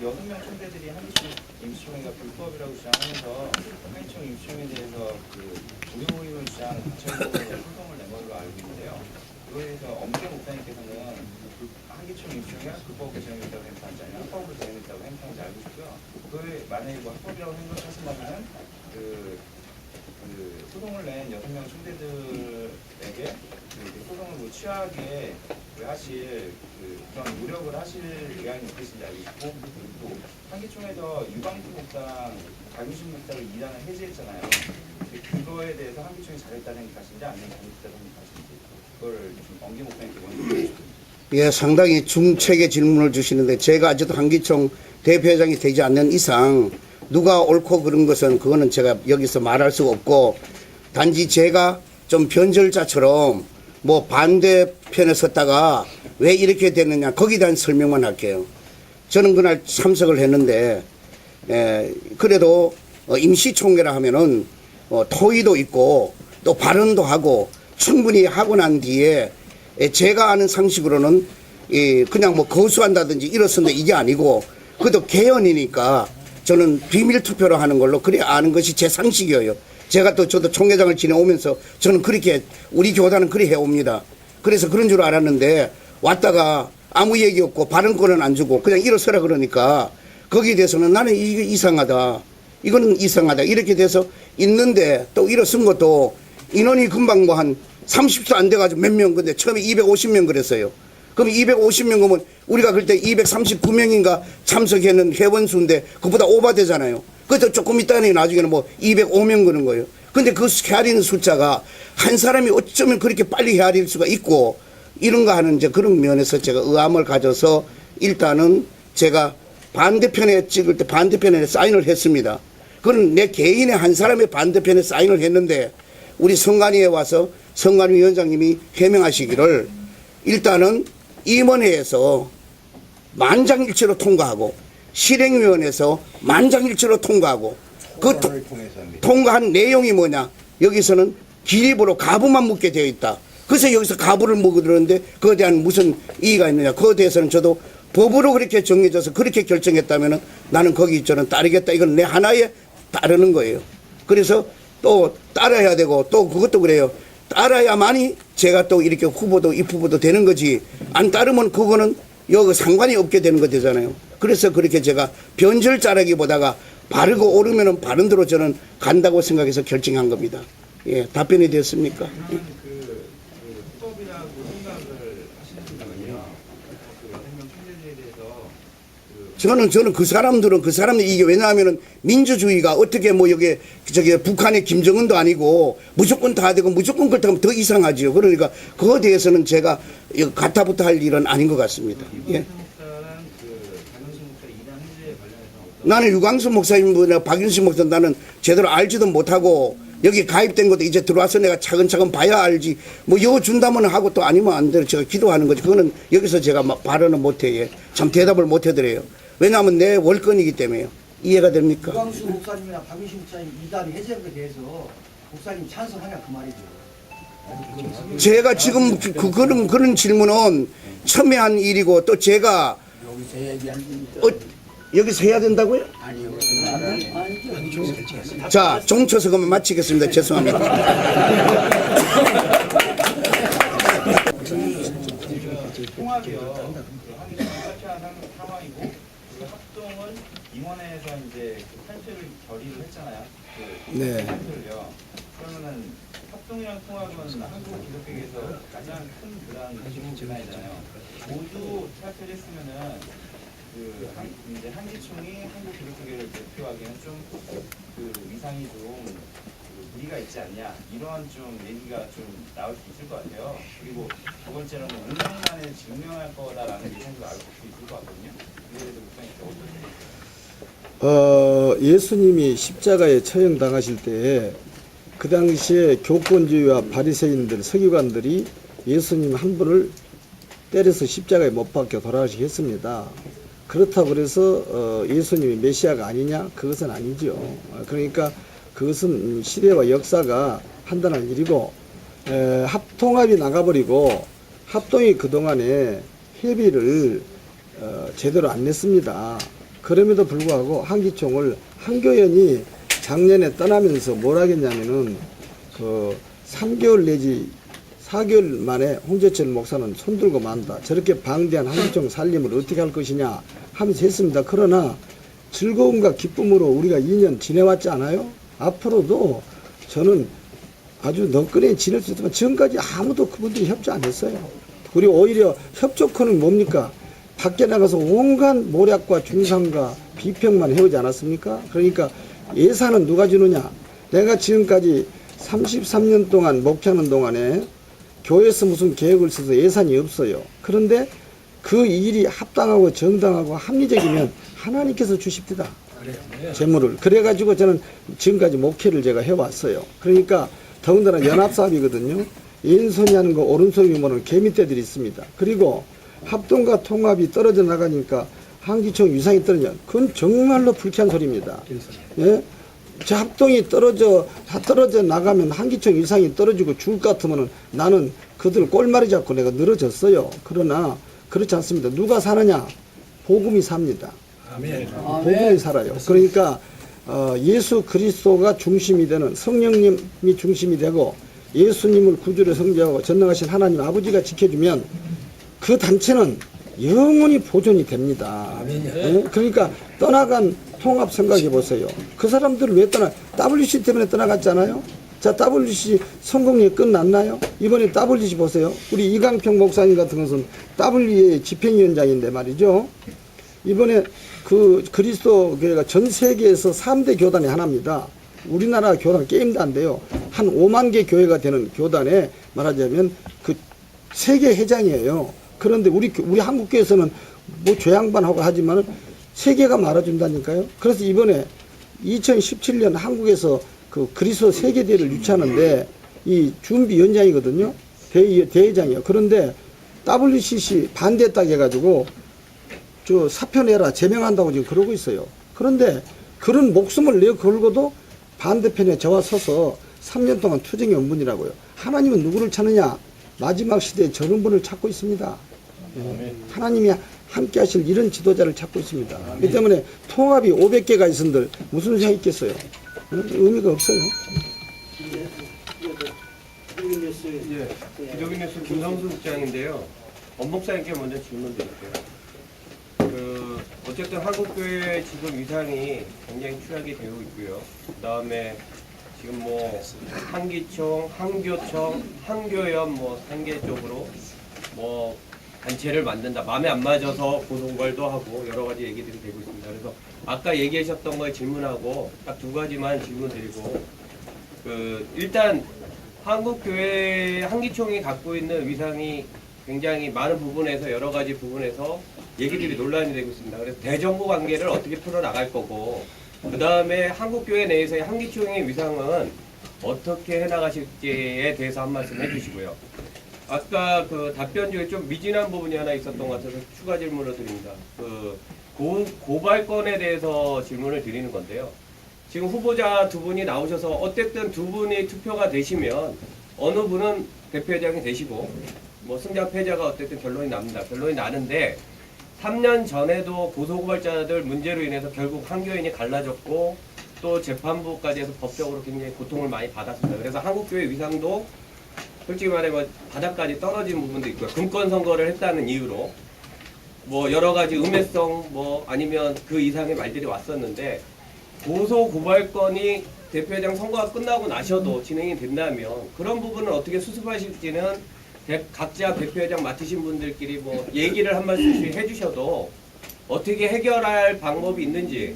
6명 총대들이 한기총 임시총회가 불법이라고 주장하면서 한기총 임시총회에 대해서 우려의원 주장 자체적으로 소송을 낸 걸로 알고 있는데요. 그거에 대해서 엄계 목사님께서는 한기총 임시총회가 불법 개정했다고 행사하지 않냐, 합법으로 진행했다고 행사하지 알고 있고요. 그거에 만약에 합법이라고 생각하신다면 소송을 낸 6명 총대들에게 소송을 취하하게 하실 그런 노력을 하실 의향이 있으신지 알고 있고, 또 한기총에서 유광수 목사랑 박유신 목사를 2단을 해제했잖아요. 그거에 대해서 한기총이 잘했다는 것인지 아니면 잘못했다는 것인지 그걸 좀 엄계 목사님께 먼저 해주십시오. 예, 상당히 중책의 질문을 주시는데, 제가 아직도 한기총 대표회장이 되지 않는 이상 누가 옳고 그런 것은 그거는 제가 여기서 말할 수가 없고, 단지 제가 좀 변절자처럼 반대편에 섰다가 왜 이렇게 됐느냐, 거기에 대한 설명만 할게요. 저는 그날 참석을 했는데, 그래도 임시총회라 하면은 토의도 있고 또 발언도 하고 충분히 하고 난 뒤에 제가 아는 상식으로는 그냥 거수한다든지 이렇습니다. 이게 아니고, 그래도 개헌이니까 저는 비밀 투표로 하는 걸로 그래 아는 것이 제 상식이에요. 저도 총회장을 지내오면서 저는 그렇게, 우리 교단은 그래 해옵니다. 그래서 그런 줄 알았는데, 왔다가 아무 얘기 없고 발언권은 안 주고 그냥 일어서라 그러니까, 거기에 대해서는 나는 이게 이상하다, 이거는 이상하다, 이렇게 돼서 있는데, 또 일어선 것도 인원이 금방 한 30도 안 돼가지고 몇 명, 근데 처음에 250명 그랬어요. 그럼 250명 그러면 우리가 그때 239명인가 참석했는 회원수인데 그보다 오버되잖아요. 그것도 조금 있다니 나중에는 205명 그런 거예요. 근데 그 헤아리는 숫자가 한 사람이 어쩌면 그렇게 빨리 헤아릴 수가 있고 이런가 하는 이제 그런 면에서 제가 의함을 가져서 일단은 제가 반대편에 찍을 때 반대편에 사인을 했습니다. 그건 내 개인의 한 사람의 반대편에 사인을 했는데 우리 성관위에 와서 성관위 위원장님이 해명하시기를 일단은 임원회에서 만장일치로 통과하고 실행위원회에서 만장일치로 통과하고 그 통과한 내용이 뭐냐 여기서는 기립으로 가부만 묻게 되어 있다. 그래서 여기서 가부를 묻으려는데 그거에 대한 무슨 이의가 있느냐. 그거에 대해서는 저도 법으로 그렇게 정해져서 그렇게 결정했다면 나는 거기 저는 따르겠다. 이건 내 하나에 따르는 거예요. 그래서 또 따라야 되고 또 그것도 그래요. 따라야만이 제가 또 이렇게 후보도 입후보도 되는 거지 안 따르면 그거는 여기 상관이 없게 되는 거 되잖아요. 그래서 그렇게 제가 변절 자르기보다가 바르고 오르면은 바른 대로 저는 간다고 생각해서 결정한 겁니다. 예, 답변이 됐습니까? 그 불법이라고 생각을 하시는군요. 그 한명 총재들에 대해서 저는 그 사람들 이게 왜냐하면은 민주주의가 어떻게 뭐 여기 저기 북한의 김정은도 아니고 무조건 다 되고 무조건 그렇다 하면 더 이상하지요. 그러니까 그거에 대해서는 제가 가타부타 할 일은 아닌 것 같습니다. 예. 나는 유광수 목사님이나 박윤식 목사 나는 제대로 알지도 못하고 여기 가입된 것도 이제 들어와서 내가 차근차근 봐야 알지 뭐 이거 준다면 하고 또 아니면 안 돼요. 제가 기도하는 거지. 그거는 여기서 제가 막 발언을 못해요. 참 대답을 못 해드려요. 왜냐하면 내 월권이기 때문에요. 이해가 됩니까? 유광수 목사님이나 박윤식 목사님 이단이 해제한 것에 대해서 목사님 찬성하냐 그 말이죠. 제가 지금 그런 질문은 첨예한 일이고 또 제가 여기서 해야 된다고요? 아니요. 자, 종초서 그만 마치겠습니다. 죄송합니다. 통합이요. 한국이 발표한 상황이고 그 합동은 임원회에서 이제 그 탈퇴를 결의를 했잖아요. 그 네. 탈퇴를요. 그러면은 합동이랑 통합은 한국 기독교에서 가장 큰 그런 문제잖아요. 모두 탈퇴를 했으면은 이제 한기총이 한국 기독교계를 대표하기에는 좀 그 위상이 좀 무리가 있지 않냐 이런 좀 얘기가 좀 나올 수 있을 것 같아요. 그리고 두 번째로는 운명만에 증명할 거다라는 예상도 알 수 있을 것 같거든요. 이에 대해서 목사님 어떻게? 예수님이 십자가에 처형당하실 때 그 당시에 교권주의와 바리새인들, 서기관들이 예수님 한 분을 때려서 십자가에 못 박혀 돌아가시게 했습니다. 그렇다고 그래서 예수님이 메시아가 아니냐? 그것은 아니죠. 그러니까 그것은 시대와 역사가 판단할 일이고 합통합이 나가버리고 합동이 그동안에 협의를 제대로 안 냈습니다. 그럼에도 불구하고 한기총을 한교연이 작년에 떠나면서 뭘 하겠냐면은 그 3개월 내지 4개월 만에 홍재철 목사는 손들고 만다. 저렇게 방대한 한기총 살림을 어떻게 할 것이냐 하면서 했습니다. 그러나 즐거움과 기쁨으로 우리가 2년 지내왔지 않아요? 앞으로도 저는 아주 너끈히 지낼 수 있지만 지금까지 아무도 그분들이 협조 안 했어요. 그리고 오히려 협조권은 뭡니까? 밖에 나가서 온갖 모략과 중상과 비평만 해오지 않았습니까? 그러니까 예산은 누가 주느냐? 내가 지금까지 33년 동안 목회하는 동안에 교회에서 무슨 계획을 써서 예산이 없어요. 그런데 그 일이 합당하고 정당하고 합리적이면 하나님께서 주십니다. 재물을. 그래가지고 저는 지금까지 목회를 제가 해왔어요. 그러니까 더군다나 연합사업이거든요. 왼손이 하는 거 오른손이 모르는 개미떼들이 있습니다. 그리고 합동과 통합이 떨어져 나가니까 한기총 위상이 떨어져. 그건 정말로 불쾌한 소리입니다. 예? 저 합동이 떨어져 나가면 한기총 위상이 떨어지고 죽을 것 같으면 나는 그들 꼴마리 잡고 내가 늘어졌어요. 그러나 그렇지 않습니다. 누가 사느냐? 복음이 삽니다. 복음이 살아요. 그러니까 예수 그리스도가 중심이 되는 성령님이 중심이 되고 예수님을 구주로 성취하고 전능하신 하나님 아버지가 지켜주면 그 단체는 영원히 보존이 됩니다. 예? 그러니까 떠나간 통합 생각해 보세요. 그 사람들을 왜 WC 때문에 떠나갔잖아요. 자, WC 성공이 끝났나요? 이번에 WC 보세요. 우리 이강평 목사님 같은 것은 WA 집행위원장인데 말이죠. 이번에 그 그리스도 교회가 전 세계에서 3대 교단의 하나입니다. 우리나라 교단 게임도 안 돼요. 한 5만 개 교회가 되는 교단에 말하자면 그 세계 회장이에요. 그런데 우리 한국 교회에서는 뭐 조양반하고 하지만은 세계가 말아준다니까요. 그래서 이번에 2017년 한국에서 그 그리스도 세계대회를 유치하는데 이 준비위원장이거든요. 대회장이에요. 그런데 WCC 반대했다고 해가지고 저 사표 내라 제명한다고 지금 그러고 있어요. 그런데 그런 목숨을 내 걸고도 반대편에 저와 서서 3년 동안 투쟁의 원분이라고요. 하나님은 누구를 찾느냐? 마지막 시대에 저런 분을 찾고 있습니다. 하나님이 함께 하실 이런 지도자를 찾고 있습니다. 그렇기 때문에 통합이 500개가 있은들 무슨 생각 있겠어요? 의미가 없어요. 기독인 뉴스 김성수 국장인데요. 엄목사님께 먼저 질문드릴게요. 어쨌든 한국교회 지금 위상이 굉장히 추락이 되고 있고요. 그 다음에 지금 뭐 한기총, 한교청, 한교연 뭐 3개 쪽으로 뭐 단체를 만든다. 마음에 안 맞아서 고소고발도 하고 여러 가지 얘기들이 되고 있습니다. 그래서 아까 얘기하셨던 거에 질문하고 딱 2가지만 질문드리고 일단 한국교회 한기총이 갖고 있는 위상이 굉장히 많은 부분에서 여러 가지 부분에서 얘기들이 논란이 되고 있습니다. 그래서 대정부 관계를 어떻게 풀어나갈 거고 그 다음에 한국교회 내에서의 한기총의 위상은 어떻게 해나가실지에 대해서 한 말씀 해주시고요. 아까 그 답변 중에 좀 미진한 부분이 하나 있었던 것 같아서 추가 질문을 드립니다. 고발건에 대해서 질문을 드리는 건데요. 지금 후보자 2분이 나오셔서 어쨌든 2분이 투표가 되시면 어느 분은 대표회장이 되시고 뭐 승자 패자가 어쨌든 결론이 납니다. 결론이 나는데 3년 전에도 고소고발자들 문제로 인해서 결국 한교인이 갈라졌고 또 재판부까지 해서 법적으로 굉장히 고통을 많이 받았습니다. 그래서 한국교회 위상도 솔직히 말하면 바닥까지 떨어진 부분도 있고요. 금권 선거를 했다는 이유로 뭐 여러 가지 음해성 뭐 아니면 그 이상의 말들이 왔었는데 고소 고발건이 대표회장 선거가 끝나고 나셔도 진행이 된다면 그런 부분을 어떻게 수습하실지는 각자 대표회장 맡으신 분들끼리 뭐 얘기를 한 말씀씩 해주셔도 어떻게 해결할 방법이 있는지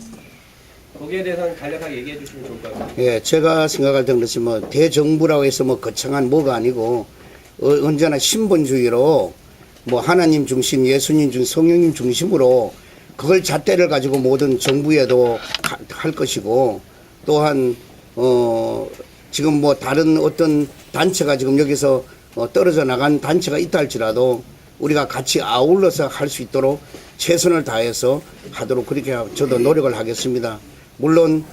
거기에 대해서는 간략하게 얘기해 주시면 좋을 것 같습니다. 예, 제가 생각할 때는 그렇지 뭐 대정부라고 해서 뭐 거창한 뭐가 아니고 언제나 신본주의로 뭐 하나님 중심, 예수님 중심, 성령님 중심으로 그걸 잣대를 가지고 모든 정부에도 할 것이고 또한 지금 뭐 다른 어떤 단체가 지금 여기서 떨어져 나간 단체가 있다 할지라도 우리가 같이 아울러서 할 수 있도록 최선을 다해서 하도록 그렇게 저도 노력을 하겠습니다. 물론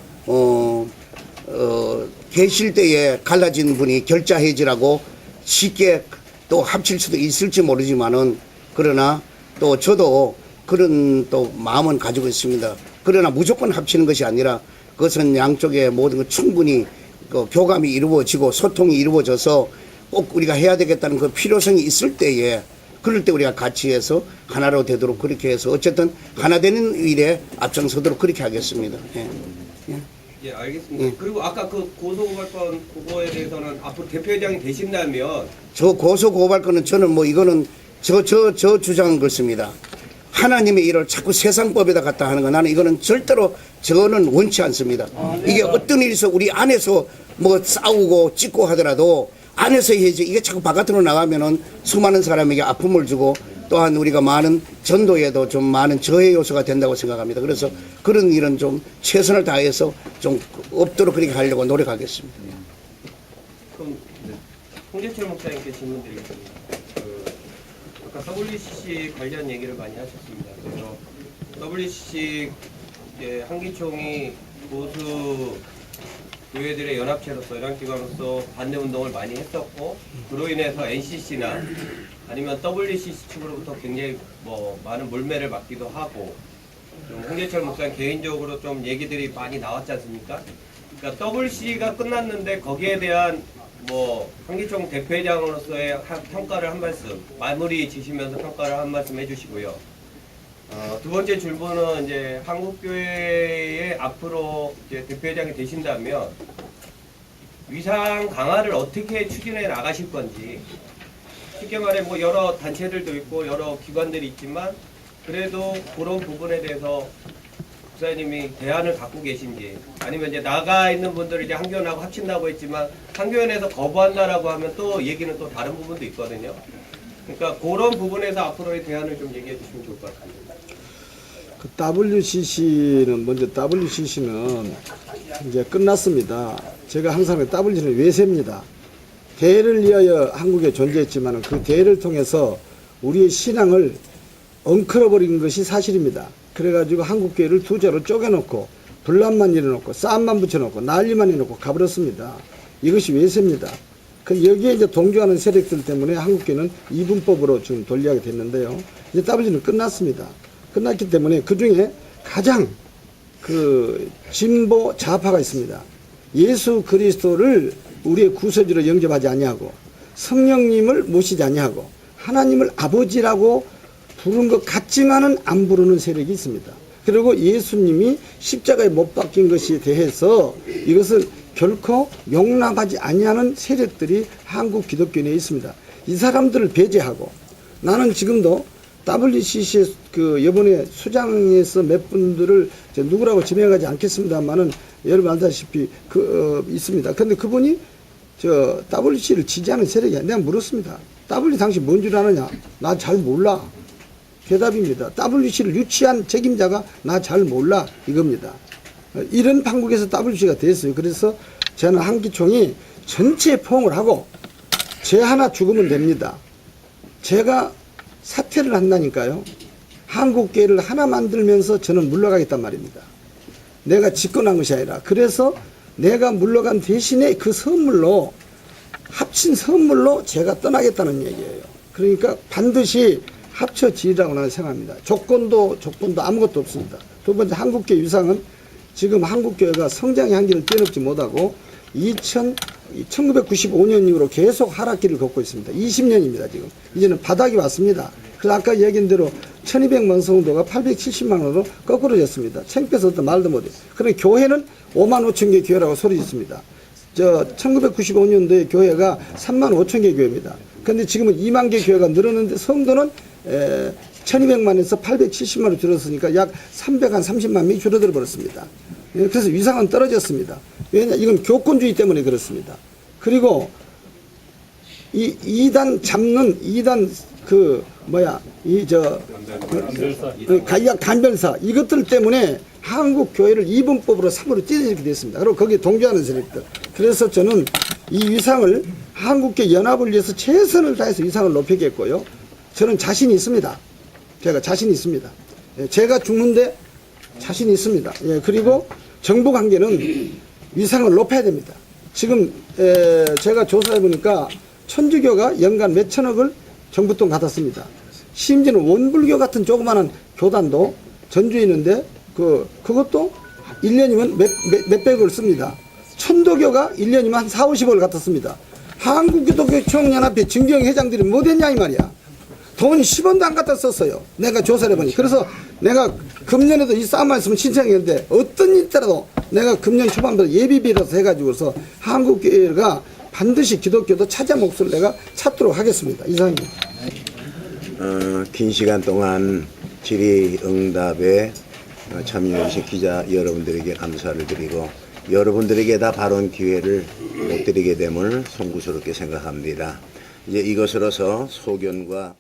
계실 때에 갈라진 분이 결자 해지라고 쉽게 또 합칠 수도 있을지 모르지만은 그러나 또 저도 그런 또 마음은 가지고 있습니다. 그러나 무조건 합치는 것이 아니라 그것은 양쪽의 모든 것 충분히 그 교감이 이루어지고 소통이 이루어져서 꼭 우리가 해야 되겠다는 그 필요성이 있을 때에 그럴 때 우리가 같이 해서 하나로 되도록 그렇게 해서 어쨌든 하나 되는 일에 앞장서도록 그렇게 하겠습니다. 예. 예, 알겠습니다. 그리고 아까 그 고소고발건 그거에 대해서는 앞으로 대표회장이 되신다면 저 고소고발건은 저는 뭐 이거는 저 주장은 그렇습니다. 하나님의 일을 자꾸 세상법에다 갖다 하는 거 나는 이거는 절대로 저는 원치 않습니다. 이게 어떤 일에서 우리 안에서 뭐 싸우고 찢고 하더라도 안에서 해야지 이게 자꾸 바깥으로 나가면은 수많은 사람에게 아픔을 주고 또한 우리가 많은 전도에도 좀 많은 저해 요소가 된다고 생각합니다. 그래서 그런 일은 좀 최선을 다해서 좀 없도록 그렇게 하려고 노력하겠습니다. 그럼 홍재철 목사님께 질문드리겠습니다. 아까 WCC 관련 얘기를 많이 하셨습니다. 그래서 WCC 한기총이 보수 교회들의 연합체로서 연합기관으로서 반대 운동을 많이 했었고 그로 인해서 NCC나 아니면 WCC 측으로부터 굉장히 뭐 많은 몰매를 받기도 하고 좀 홍재철 목사님 개인적으로 좀 얘기들이 많이 나왔지 않습니까? 그러니까 WCC가 끝났는데 거기에 대한 뭐 한기총 대표회장으로서의 평가를 한 말씀 마무리 지시면서 평가를 한 말씀 해주시고요. 2번째 질문은 이제 한국교회의 앞으로 이제 대표회장이 되신다면 위상 강화를 어떻게 추진해 나가실 건지 쉽게 말해 뭐 여러 단체들도 있고 여러 기관들이 있지만 그래도 그런 부분에 대해서 목사님이 대안을 갖고 계신지, 아니면 이제 나가 있는 분들이 이제 한교원하고 합친다고 했지만 한교원에서 거부한다라고 하면 또 얘기는 또 다른 부분도 있거든요. 그러니까 그런 부분에서 앞으로의 대안을 좀 얘기해 주시면 좋을 것 같습니다. 그 WCC는 먼저 WCC는 이제 끝났습니다. 제가 항상 WCC는 외세입니다. 대를 위하여 한국에 존재했지만 그 대를 통해서 우리의 신앙을 엉클어버린 것이 사실입니다. 그래가지고 한국교회를 두 자로 쪼개놓고 분란만 일어놓고 싸움만 붙여놓고 난리만 해놓고 가버렸습니다. 이것이 외세입니다. 여기에 이제 동조하는 세력들 때문에 한국교회는 이분법으로 지금 돌리하게 됐는데요. 이제 WCC는 끝났습니다. 끝났기 때문에 그 중에 가장 그 진보 좌파가 있습니다. 예수 그리스도를 우리의 구세주로 영접하지 아니하고 성령님을 모시지 아니하고 하나님을 아버지라고 부른 것 같지만은 안 부르는 세력이 있습니다. 그리고 예수님이 십자가에 못 박힌 것에 대해서 이것을 결코 용납하지 아니하는 세력들이 한국 기독교 내에 있습니다. 이 사람들을 배제하고 나는 지금도 WCC의 그 이번에 수장에서 몇 분들을 누구라고 지명하지 않겠습니다만은 여러분 알다시피 있습니다. 근데 그분이 저 WCC를 지지하는 세력이 아니라 내가 물었습니다. WCC 당신 뭔 줄 아느냐? 나 잘 몰라. 대답입니다. WCC를 유치한 책임자가 나 잘 몰라 이겁니다. 이런 판국에서 WCC가 됐어요. 그래서 저는 한기총이 전체 포옹을 하고 제 하나 죽으면 됩니다. 제가 사퇴를 한다니까요. 한국교회를 하나 만들면서 저는 물러가겠단 말입니다. 내가 집권한 것이 아니라. 그래서 내가 물러간 대신에 그 선물로 합친 선물로 제가 떠나겠다는 얘기예요. 그러니까 반드시 합쳐지리라고 나는 생각합니다. 조건도 아무것도 없습니다. 두 번째, 한국교회 위상은 지금 한국교회가 성장의 한계를 뛰어넘지 못하고 1995년 이후로 계속 하락기를 걷고 있습니다. 20년입니다. 지금 이제는 바닥이 왔습니다. 그래서 아까 얘기한 대로 1200만 성도가 870만 원으로 거꾸로졌습니다. 창피해서 어떤 말도 못해요. 그런데 교회는 5만 5천 개 교회라고 소리 있습니다. 1995년도에 교회가 3만 5천 개 교회입니다. 그런데 지금은 2만 개 교회가 늘었는데 성도는 1200만에서 870만으로 줄었으니까 약 330만 명이 줄어들어 버렸습니다. 그래서 위상은 떨어졌습니다. 왜냐? 이건 교권주의 때문에 그렇습니다. 그리고 이 이단 잡는 이단 간별사 이것들 때문에 한국 교회를 이분법으로 3으로 찢어지게 됐습니다. 그리고 거기에 동조하는 세력들. 그래서 저는 이 위상을 한국교회 연합을 위해서 최선을 다해서 위상을 높이겠고요. 저는 자신이 있습니다. 제가 자신이 있습니다. 제가 죽는데 자신이 있습니다. 그리고 정부 관계는 위상을 높여야 됩니다. 지금 제가 조사해 보니까 천주교가 연간 몇 천억을 정부 돈 받았습니다. 심지어는 원불교 같은 조그마한 교단도 전주에 있는데 그것도 1년이면 몇백을 씁니다. 천도교가 1년이면 한 4, 50억을 갖다 한국기독교 총연합회 증경회장들이 못했냐 이 말이야. 돈 10원도 안 갖다 썼어요. 내가 조사를 해보니. 그래서 내가 금년에도 이 싸움만 있으면 신청했는데 어떤 일더라도 내가 금년 초반부터 예비비라서 해가지고서 한국교회가 반드시 기독교도 찾아 몫을 내가 찾도록 하겠습니다. 이상입니다. 긴 시간 동안 질의응답에 참여해주신 기자 여러분들에게 감사를 드리고 여러분들에게 다 발언 기회를 못 드리게 됨을 송구스럽게 생각합니다. 이제 이것으로서 소견과